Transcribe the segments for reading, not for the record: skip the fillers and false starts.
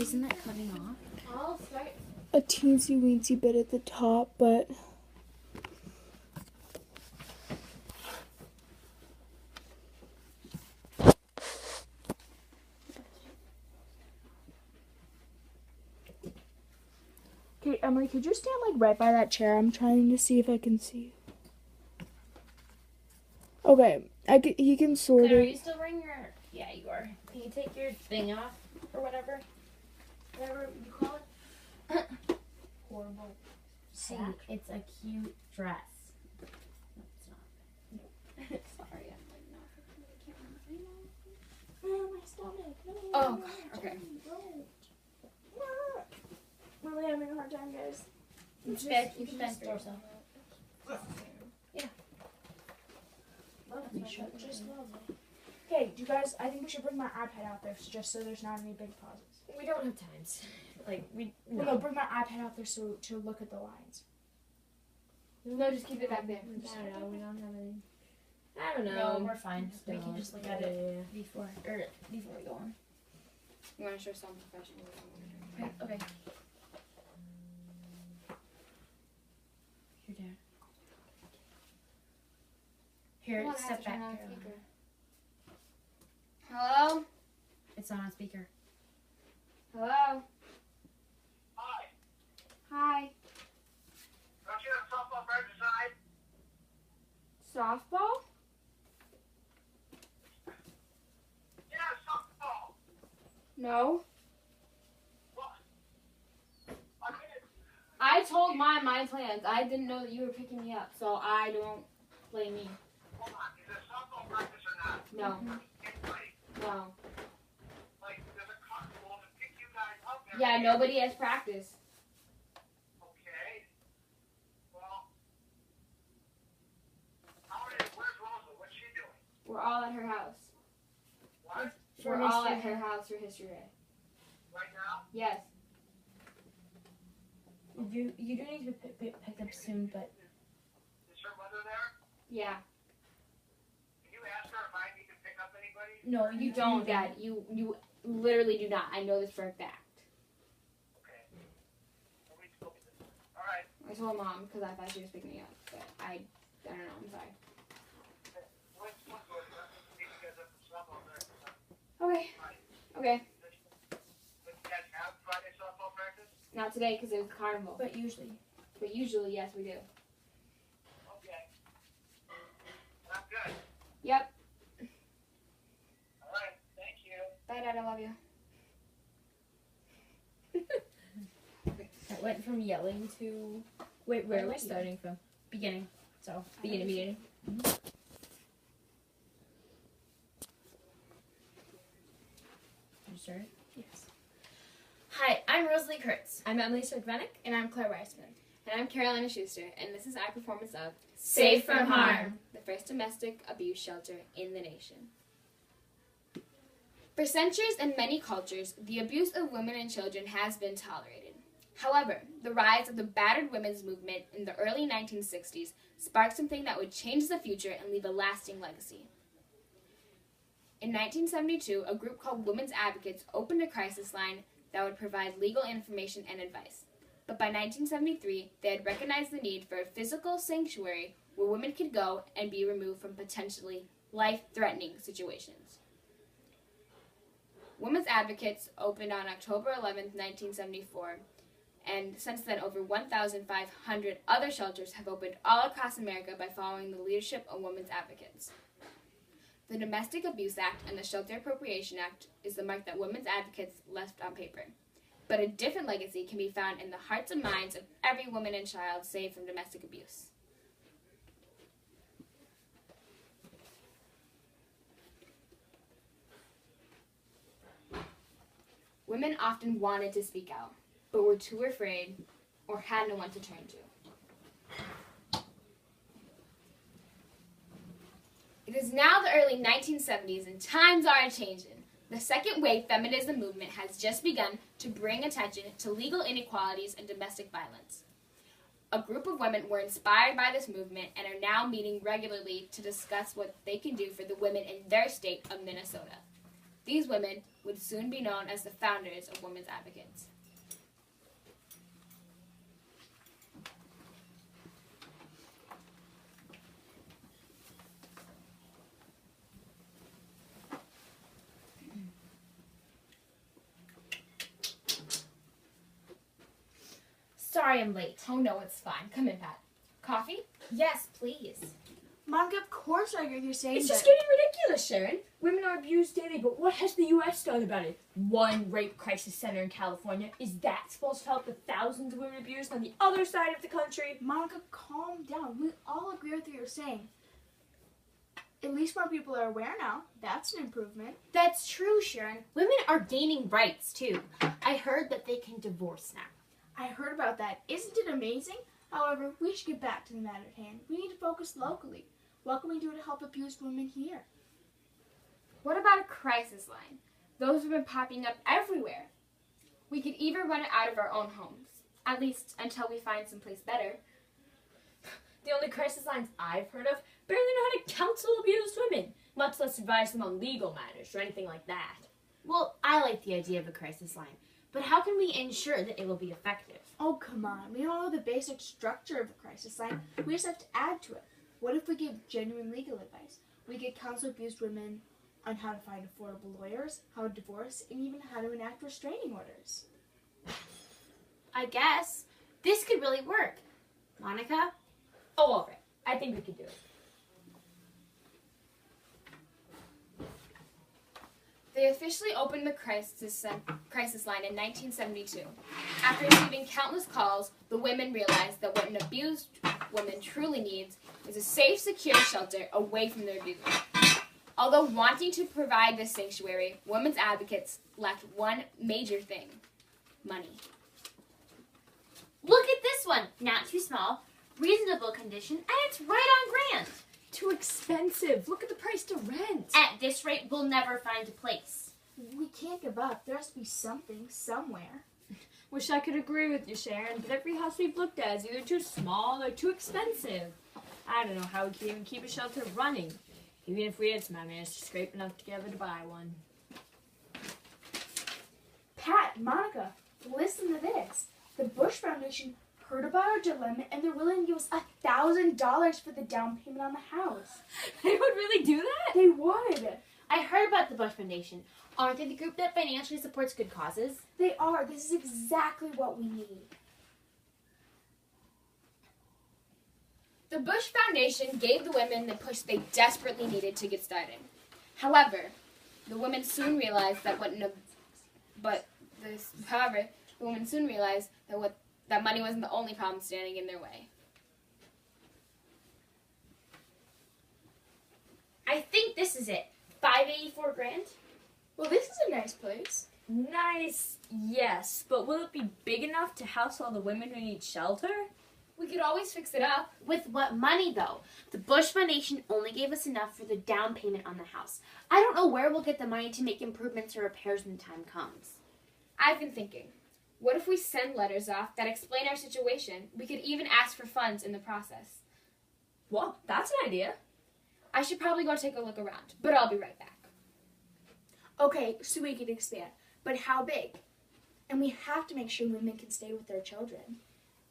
Isn't that cutting off? I'll start. A teensy weensy bit at the top, but okay, Emily, could you stand like right by that chair? I'm trying to see if I can see. Okay, you can sort Claire, are of. you still wearing your... Yeah, you are. Can you take your thing off or whatever? Whatever you call it? Horrible. See, it's a cute dress. No, it's not. Sorry, I'm like not looking at the camera. My stomach. No, Oh, okay. Really having a hard time, guys. You can bend for yourself. Yeah. Just lovely. Okay, do you guys? I think we should bring my iPad out there just so there's not any big pauses. We don't have times. Like, we... No, bring my iPad out there so to look at the lines. No, just keep it back there. I don't know. We don't have any... I don't know. No, we're fine. We can just look at it before we go on. You want to show some professional? Okay. Here, Dad. Here, step back. Hello? It's not on speaker. Hello? Hi. Hi. Don't you have softball practice tonight? Softball? Yeah, softball. No. What? I mean, I told my plans. I didn't know that you were picking me up, so I don't blame me. hold on. Is it softball practice or not? No. Anybody? No. Like, there's a car going to pick you guys up. Yeah, nobody has practice. Okay. Well, where's Rosa? What's she doing? We're all at her house. What? We're all at her house for History Day. Right now? Yes. You do need to be picked up soon, but Is her mother there? Yeah. Can you ask her if I need to pick up anybody? no, You don't, Dad. You literally do not. I know this for a fact. Okay. Nobody's spoken to me. All right. I told Mom because I thought she was picking me up, but I don't know. I'm sorry. What's good? Need to get up to softball practice. Okay. Okay. But you guys have Friday softball practice? Not today because it was carnival. but usually. But usually, yes, we do. Okay. I'm good. Yep. All right. Thank you. Bye, Dad. I love you. I went from yelling to... Wait, where are we starting from? Beginning. So, beginning. You start? Yes. Hi, I'm Rosalie Kurtz. I'm Emily Sardvenick. And I'm Claire Weissman. And I'm Carolina Schuster, and this is our performance of Safe from Harm, the first domestic abuse shelter in the nation. For centuries and many cultures, the abuse of women and children has been tolerated. However, the rise of the battered women's movement in the early 1960s sparked something that would change the future and leave a lasting legacy. In 1972, a group called Women's Advocates opened a crisis line that would provide legal information and advice. But by 1973, they had recognized the need for a physical sanctuary where women could go and be removed from potentially life-threatening situations. Women's Advocates opened on October 11, 1974, and since then over 1,500 other shelters have opened all across America by following the leadership of Women's Advocates. The Domestic Abuse Act and the Shelter Appropriation Act is the mark that Women's Advocates left on paper. But a different legacy can be found in the hearts and minds of every woman and child saved from domestic abuse. Women often wanted to speak out, but were too afraid or had no one to turn to. It is now the early 1970s and times are changing. The second wave feminism movement has just begun to bring attention to legal inequalities and domestic violence. A group of women were inspired by this movement and are now meeting regularly to discuss what they can do for the women in their state of Minnesota. These women would soon be known as the founders of women's advocates. Sorry I'm late. Oh no, it's fine. Come in, Pat. Coffee? Yes, please. Monica, of course I agree with you saying It's that. just getting ridiculous, Sharon. Women are abused daily, but what has the U.S. done about it? One rape crisis center in California. Is that supposed to help the thousands of women abused on the other side of the country? Monica, calm down. We all agree with what you're saying. At least more people are aware now. That's an improvement. That's true, Sharon. Women are gaining rights, too. I heard that they can divorce now. I heard about that. Isn't it amazing? However, we should get back to the matter at hand. We need to focus locally. What can we do to help abused women here? What about a crisis line? Those have been popping up everywhere. We could even run it out of our own homes, at least until we find someplace better. The only crisis lines I've heard of barely know how to counsel abused women, much less advise them on legal matters or anything like that. Well, I like the idea of a crisis line, but how can we ensure that it will be effective? Oh, come on. We don't know the basic structure of a crisis line. We just have to add to it. What if we give genuine legal advice? We could counsel abused women on how to find affordable lawyers, how to divorce, and even how to enact restraining orders. I guess. This could really work. Monica? Oh, all right. I think we could do it. They officially opened the crisis line in 1972. After receiving countless calls, the women realized that what an abused woman truly needs is a safe, secure shelter away from their abuser. Although wanting to provide this sanctuary, women's advocates lacked one major thing: money. Look at this one. Not too small, reasonable condition, and it's right on grand. Too expensive. Look at the price to rent. At this rate, we'll never find a place. We can't give up. There has to be something somewhere. Wish I could agree with you, Sharon, but every house we've looked at is either too small or too expensive. I don't know how we could even keep a shelter running, even if we had somehow managed to scrape enough together to buy one. Pat, Monica, listen to this. The Bush Foundation heard about our dilemma and they're willing to give us $1,000 for the down payment on the house. They would really do that? They would. I heard about the Bush Foundation. Aren't they the group that financially supports good causes? They are. This is exactly what we need. The Bush Foundation gave the women the push they desperately needed to get started. However, the women soon realized that that money wasn't the only problem standing in their way. I think this is it. 584 grand? Well, this is a nice place. Nice, yes, but will it be big enough to house all the women who need shelter? We could always fix it up. With what money, though? The Bush Foundation only gave us enough for the down payment on the house. I don't know where we'll get the money to make improvements or repairs when the time comes. I've been thinking, what if we send letters off that explain our situation? We could even ask for funds in the process. Well, that's an idea. I should probably go take a look around, but I'll be right back. Okay, so we can expand. But how big? And we have to make sure women can stay with their children.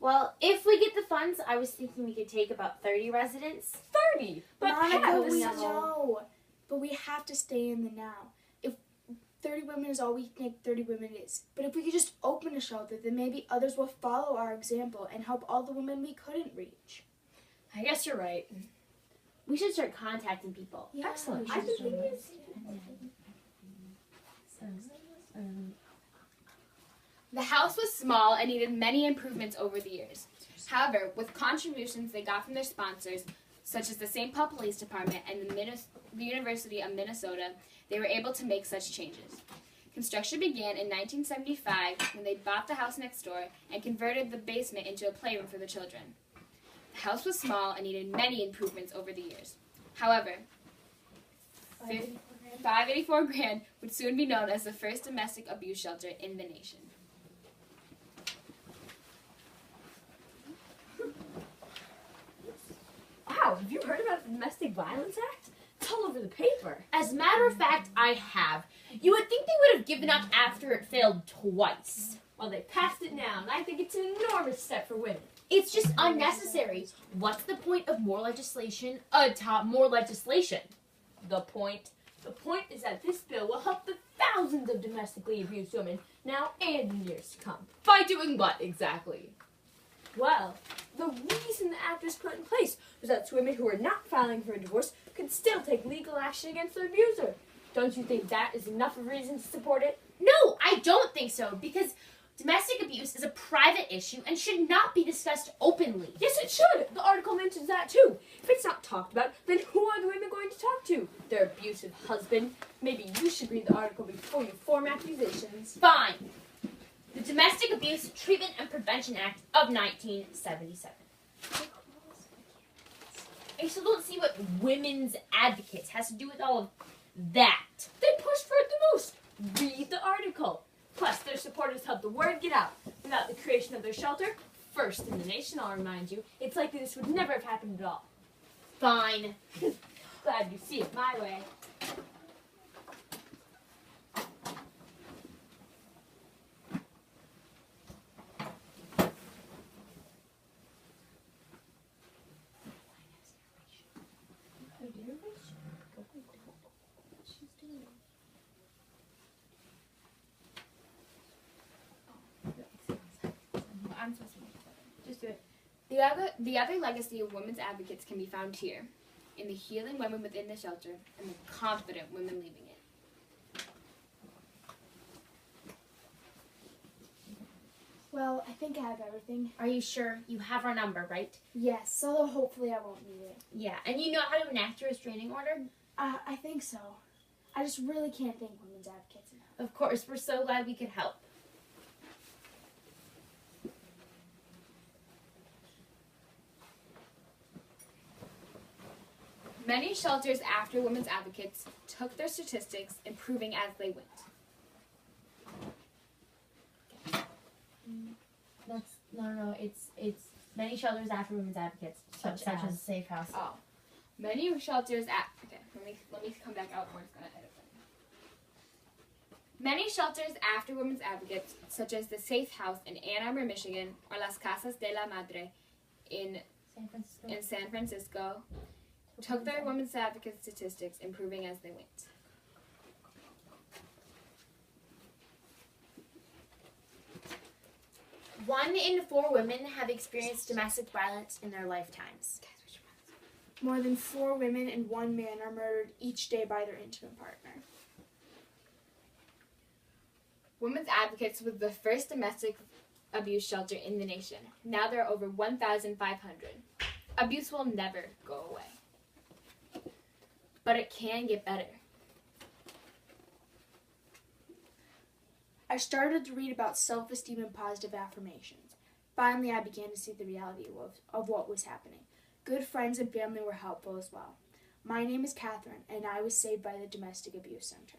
Well, if we get the funds, I was thinking we could take about 30 residents. 30! But Monica, Pat, we this is- know. But we have to stay in the now. If 30 women is all we think 30 women is. But if we could just open a shelter, then maybe others will follow our example and help all the women we couldn't reach. I guess you're right. We should start contacting people. Yeah, Excellent. we I should think do we that. The house was small and needed many improvements over the years. However, with contributions they got from their sponsors, such as the St. Paul Police Department and the University of Minnesota, they were able to make such changes. Construction began in 1975 when they bought the house next door and converted the basement into a playroom for the children. The house was small and needed many improvements over the years. However, 584 grand would soon be known as the first domestic abuse shelter in the nation. Wow, have you heard about the Domestic Violence Act? It's all over the paper. As a matter of fact, I have. You would think they would have given up after it failed twice. Well, they passed it now, and I think it's an enormous step for women. It's just unnecessary. What's the point of more legislation atop more legislation? The point is that this bill will help the thousands of domestically abused women now and in years to come. By doing what exactly? Well, the reason the act was put in place was that women who were not filing for a divorce could still take legal action against their abuser. Don't you think that is enough of a reason to support it? No, I don't think so, because domestic abuse is a private issue and should not be discussed openly. Yes, it should. The article mentions that too. If it's not talked about, then who are the women going to talk to? Their abusive husband? Maybe you should read the article before you form accusations. Fine. The Domestic Abuse Treatment and Prevention Act of 1977. I still don't see what women's advocates has to do with all of that. They pushed for it the most. Read the article. Plus, their supporters helped the word get out. Without the creation of their shelter, first in the nation, I'll remind you, it's likely this would never have happened at all. Fine. Glad you see it my way. I'm supposed to Just do it. The other legacy of women's advocates can be found here, in the healing women within the shelter and the confident women leaving it. Well, I think I have everything. Are you sure? You have our number, right? Yes, although hopefully I won't need it. Yeah, and you know how to enact a restraining order? I think so. I just really can't thank women's advocates enough. Of course, we're so glad we could help. Many shelters after women's advocates took their statistics, improving as they went. No. It's many shelters after women's advocates, such as a safe house. Oh. Many shelters okay, let me come back out where it's gonna edit them. Many shelters after women's advocates, such as the Safe House in Ann Arbor, Michigan, or Las Casas de la Madre in San Francisco, took their women's advocate statistics, improving as they went. One in 4 women have experienced domestic violence in their lifetimes. More than 4 women and 1 man are murdered each day by their intimate partner. Women's Advocates was the first domestic abuse shelter in the nation. Now there are over 1,500. Abuse will never go away, but it can get better. I started to read about self-esteem and positive affirmations. Finally, I began to see the reality of what was happening. Good friends and family were helpful as well. My name is Catherine, and I was saved by the Domestic Abuse Center.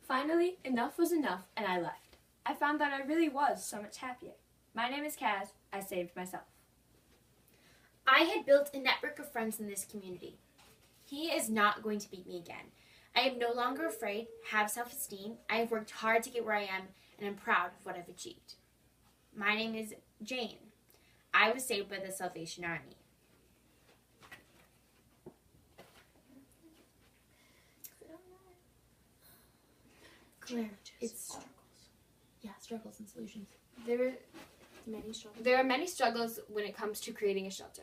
Finally, enough was enough, and I left. I found that I really was so much happier. My name is Kaz. I saved myself. I had built a network of friends in this community. He is not going to beat me again. I am no longer afraid, have self-esteem. I have worked hard to get where I am, and I'm proud of what I've achieved. My name is Jane. I was saved by the Salvation Army. Claire, it's struggles and solutions. There Many struggles. are many struggles when it comes to creating a shelter.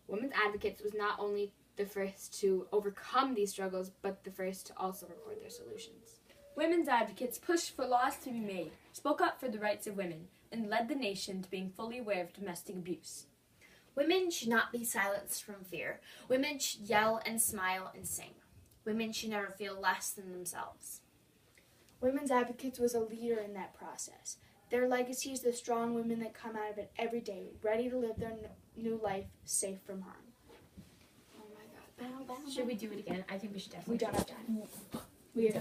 Women's Advocates was not only the first to overcome these struggles, but the first to also record their solutions. Women's advocates pushed for laws to be made, spoke up for the rights of women, and led the nation to being fully aware of domestic abuse. Women should not be silenced from fear. Women should yell and smile and sing. Women should never feel less than themselves. Women's Advocates was a leader in that process. Their legacy is the strong women that come out of it every day, ready to live their new life safe from harm. Oh my God. Should we do it again? I think we should definitely We don't do have it. time. We have